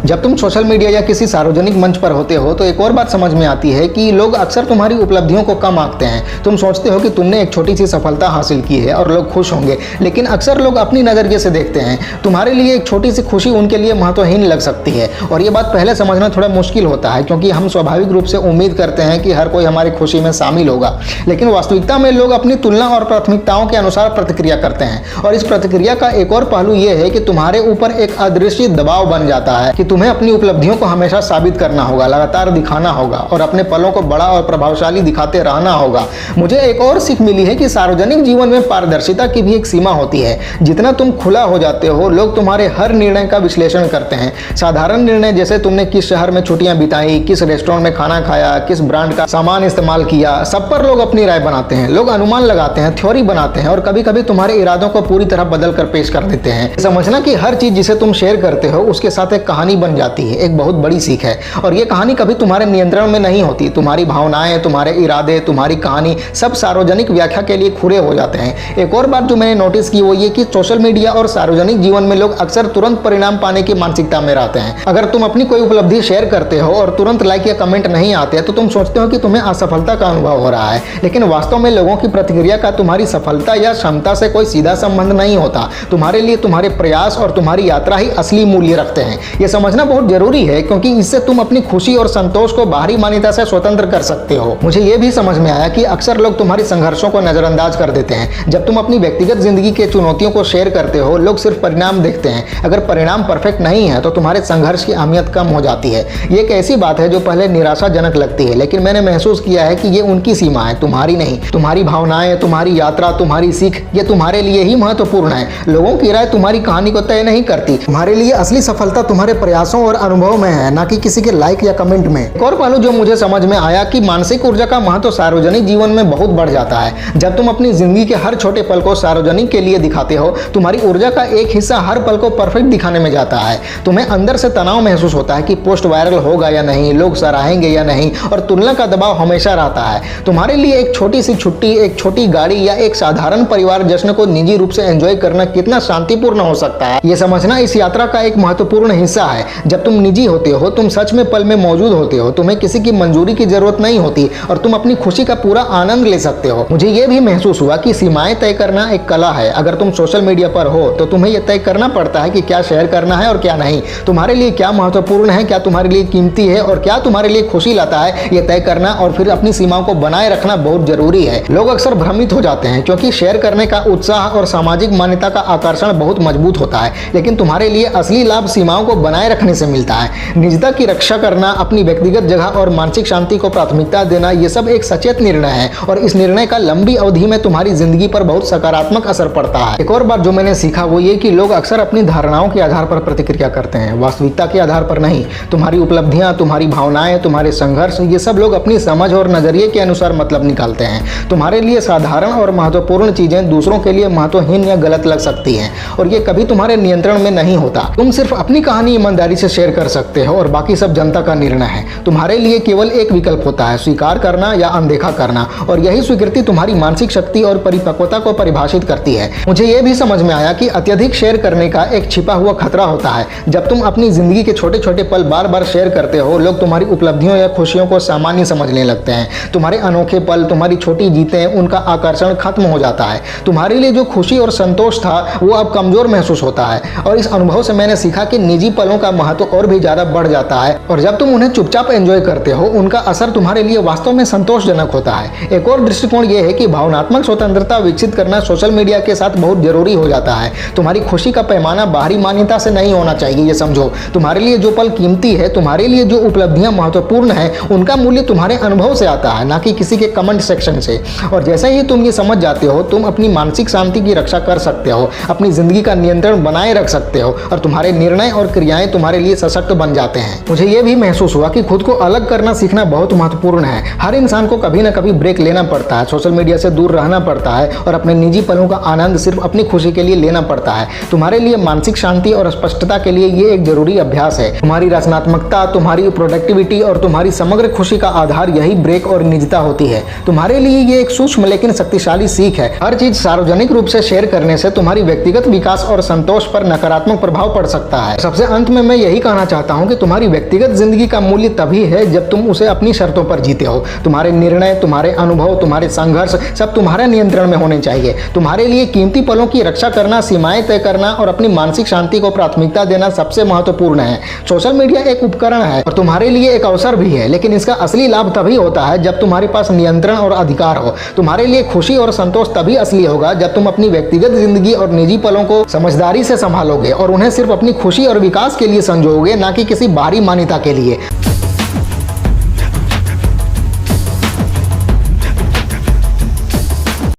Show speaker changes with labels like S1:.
S1: जब तुम social media या किसी सार्वजनिक मंच पर होते हो तो एक और बात समझ में आती है कि लोग अक्सर तुम्हारी उपलब्धियों को कम आंकते हैं। तुम सोचते हो कि तुमने एक छोटी सी सफलता हासिल की है और लोग खुश होंगे, लेकिन अक्सर लोग अपनी नज़रिए से देखते हैं। तुम्हारे लिए एक छोटी सी खुशी उनके लिए महत्वहीन लग सकती है और ये बात पहले समझना थोड़ा मुश्किल होता है, क्योंकि हम स्वाभाविक रूप से उम्मीद करते हैं कि हर कोई हमारी खुशी में शामिल होगा। लेकिन वास्तविकता में लोग अपनी तुलना और प्राथमिकताओं के अनुसार प्रतिक्रिया करते हैं और इस प्रतिक्रिया का एक और पहलू यह है कि तुम्हारे ऊपर एक अदृश्य दबाव बन जाता है कि तुम्हें अपनी उपलब्धियों को हमेशा साबित करना होगा, लगातार दिखाना होगा और अपने पलों को बड़ा और प्रभावशाली दिखाते रहना होगा। मुझे एक और सीख मिली है कि सार्वजनिक जीवन में पारदर्शिता की भी एक सीमा होती है। जितना तुम खुला हो जाते हो, लोग तुम्हारे हर निर्णय का विश्लेषण करते हैं। साधारण निर्णय जैसे तुमने किस शहर में छुट्टियां बिताई, किस रेस्टोरेंट में खाना खाया, किस ब्रांड का सामान इस्तेमाल किया, सब पर लोग अपनी राय बनाते हैं। लोग अनुमान लगाते हैं, थ्योरी बनाते हैं और कभी कभी तुम्हारे इरादों को पूरी तरह बदल कर पेश कर देते हैं। समझना कि हर चीज जिसे तुम शेयर करते हो उसके साथ एक कहानी बन जाती है, एक बहुत बड़ी सीख है। और ये कहानी कभी तुम्हारे नियंत्रण में नहीं होती। तुम्हारी भावनाएं, तुम्हारे इरादे, तुम्हारी कहानी सब सार्वजनिक व्याख्या के लिए खुले हो जाते हैं। एक और बात जो मैंने नोटिस की वो ये कि सोशल मीडिया और सार्वजनिक जीवन में लोग अक्सर तुरंत परिणाम पाने की मानसिकता में रहते हैं। अगर तुम अपनी कोई उपलब्धि शेयर करते हो और तुरंत लाइक या कमेंट नहीं आते तो तुम सोचते हो कि तुम्हें असफलता का अनुभव हो रहा है, लेकिन वास्तव में लोगों की प्रतिक्रिया का तुम्हारी सफलता या क्षमता से कोई सीधा संबंध नहीं होता। तुम्हारे लिए तुम्हारे प्रयास और तुम्हारी यात्रा ही असली मूल्य रखते हैं। यह समझना बहुत जरूरी है, क्योंकि इससे तुम अपनी खुशी और संतोष को बाहरी मान्यता से स्वतंत्र कर सकते हो। मुझे यह भी समझ में आया कि अक्सर लोग तुम्हारी संघर्षों को नजरअंदाज कर देते हैं। जब तुम अपनी व्यक्तिगत जिंदगी के चुनौतियों को शेयर करते हो, लोग सिर्फ परिणाम देखते हैं। अगर परिणाम परफेक्ट नहीं है तो तुम्हारे संघर्ष की अहमियत कम हो जाती है। ये एक ऐसी बात है जो पहले निराशाजनक लगती है, लेकिन मैंने महसूस किया है कि ये उनकी सीमा है, तुम्हारी नहीं। तुम्हारी भावनाएं, तुम्हारी यात्रा, तुम्हारी सीख, ये तुम्हारे लिए ही महत्वपूर्ण है। लोगों की राय तुम्हारी कहानी को तय नहीं करती। तुम्हारे लिए असली सफलता तुम्हारे प्रयासों और अनुभव में है, ना कि किसी के लाइक या कमेंट में। एक और पहलू जो मुझे समझ में आया कि मानसिक ऊर्जा का महत्व सार्वजनिक जीवन में बहुत बढ़ जाता है। जब तुम अपनी जिंदगी के हर छोटे पल को सार्वजनिक के लिए दिखाते हो, तुम्हारी ऊर्जा का एक हिस्सा हर पल को परफेक्ट दिखाने में जाता है। तुम्हें अंदर से तनाव महसूस होता है कि पोस्ट वायरल होगा या नहीं, लोग सराहेंगे या नहीं, और तुलना का दबाव हमेशा रहता है। तुम्हारे लिए एक छोटी सी छुट्टी, एक छोटी गाड़ी या एक साधारण परिवार जश्न को निजी रूप से एंजॉय करना कितना शांतिपूर्ण हो सकता है, यह समझना इस यात्रा का एक महत्वपूर्ण हिस्सा है। जब तुम निजी होते हो, तुम सच में पल में मौजूद होते हो। तुम्हें किसी की मंजूरी की जरूरत नहीं होती और तुम अपनी खुशी का पूरा आनंद ले सकते हो। मुझे यह भी महसूस हुआ कि सीमाएं तय करना एक कला है। अगर तुम सोशल मीडिया पर हो तो तुम्हें यह तय करना पड़ता है कि क्या शेयर करना है और क्या नहीं। तुम्हारे लिए क्या महत्वपूर्ण है, क्या तुम्हारे लिए कीमती है और क्या तुम्हारे लिए खुशी लाता है, यह तय करना और फिर अपनी सीमाओं को बनाए रखना बहुत जरूरी है। लोग अक्सर भ्रमित हो जाते हैं क्योंकि शेयर करने का उत्साह और सामाजिक मान्यता का आकर्षण बहुत मजबूत होता है, लेकिन तुम्हारे लिए असली लाभ सीमाओं को बनाए रखने से मिलता है। निजता की रक्षा करना, अपनी व्यक्तिगत जगह और मानसिक शांति को प्राथमिकता देना, यह सब एक सचेत निर्णय है और इस निर्णय का लंबी अवधि में तुम्हारी जिंदगी पर बहुत सकारात्मक असर पड़ता है। एक और बात जो मैंने सीखा वो ये कि लोग अक्सर अपनी धारणाओं के आधार पर प्रतिक्रिया करते हैं, वास्तविकता के आधार पर नहीं। तुम्हारी उपलब्धियां, तुम्हारी भावनाएं, तुम्हारे संघर्ष, ये सब लोग अपनी समझ और नजरिए के अनुसार मतलब निकालते हैं। तुम्हारे लिए साधारण और महत्वपूर्ण चीजें दूसरों के लिए महत्वहीन या गलत लग सकती हैं और ये कभी तुम्हारे नियंत्रण में नहीं होता। तुम सिर्फ अपनी कहानी ईमानदारी से शेयर कर सकते हो और बाकी सब जनता का निर्णय है। तुम्हारे लिए केवल एक विकल्प होता है, स्वीकार करना या अनदेखा करना, और यही स्वीकृति तुम्हारी मानसिक शक्ति और परिपक्वता को परिभाषित करती है। मुझे यह भी समझ में आया कि अत्यधिक शेयर करने का एक छिपा हुआ खतरा होता है। जब तुम अपनी जिंदगी के छोटे छोटे पल बार बार शेयर करते हो, लोग तुम्हारी उपलब्धियों या खुशियों को सामान्य समझने लगते हैं। तुम्हारे अनोखे पल, तुम्हारी छोटी जीतें, उनका आकर्षण खत्म हो जाता है। तुम्हारे लिए जो खुशी और संतोष था वो अब कमजोर महसूस होता है और इस अनुभव से मैंने सीखा कि निजी पलों का महत्व और भी ज्यादा बढ़ जाता है और जब तुम उन्हें चुपचाप एंजॉय करते हो, उनका असर तुम्हारे लिए वास्तव में संतोषजनक होता है। एक और दृष्टिकोण यह है कि भावनात्मक स्वतंत्रता विकसित करना सोशल मीडिया के साथ बहुत जरूरी हो जाता है। तुम्हारी खुशी का पैमाना बाहरी मान्यता से नहीं होना चाहिए, ये समझो। तुम्हारे लिए जो पल कीमती है, तुम्हारे लिए जो उपलब्धियां महत्वपूर्ण है, उनका मूल्य तुम्हारे अनुभव से आता है, ना कि किसी के कमेंट सेक्शन से। और जैसे ही तुम ये समझ जाते हो, तुम अपनी मानसिक शांति की रक्षा कर सकते हो, अपनी जिंदगी का नियंत्रण बनाए रख सकते हो और तुम्हारे निर्णय और क्रियाएं तुम्हारे लिए सशक्त बन जाते हैं। मुझे यह भी महसूस हुआ कि खुद को अलग करना सीखना बहुत महत्वपूर्ण है। हर इंसान को कभी ना कभी ब्रेक लेना पड़ता है, सोशल मीडिया से दूर रहना पड़ता है और अपने निजी पलों का आनंद सिर्फ अपनी खुशी के लिए लेना पड़ता है। तुम्हारे लिए मानसिक शांति और स्पष्टता के लिए ये एक जरूरी अभ्यास है। तुम्हारी रचनात्मकता, तुम्हारी प्रोडक्टिविटी और तुम्हारी समग्र खुशी का आधार यही ब्रेक और निजता होती है। तुम्हारे लिए ये एक सूक्ष्म लेकिन शक्तिशाली सीख है। हर चीज सार्वजनिक रूप से शेयर करने से तुम्हारी व्यक्तिगत विकास और संतोष पर नकारात्मक प्रभाव पड़ सकता है। सबसे अंत में मैं मैं यही कहना चाहता हूं कि तुम्हारी व्यक्तिगत जिंदगी का मूल्य तभी है जब तुम उसे अपनी शर्तों पर जीते हो। तुम्हारे निर्णय, तुम्हारे अनुभव, तुम्हारे संघर्ष सब तुम्हारे नियंत्रण में होने चाहिए। तुम्हारे लिए कीमती पलों की रक्षा करना, सीमाएं तय करना और अपनी मानसिक शांति को प्राथमिकता देना सबसे महत्वपूर्ण है। सोशल मीडिया एक उपकरण है और तुम्हारे लिए एक अवसर भी है, लेकिन इसका असली लाभ तभी होता है जब तुम्हारे पास नियंत्रण और अधिकार हो। तुम्हारे लिए खुशी और संतोष तभी असली होगा जब तुम अपनी व्यक्तिगत जिंदगी और निजी पलों को समझदारी से संभालोगे और उन्हें सिर्फ अपनी खुशी और विकास के लिए संजोगे, ना कि किसी बाहरी मान्यता के लिए।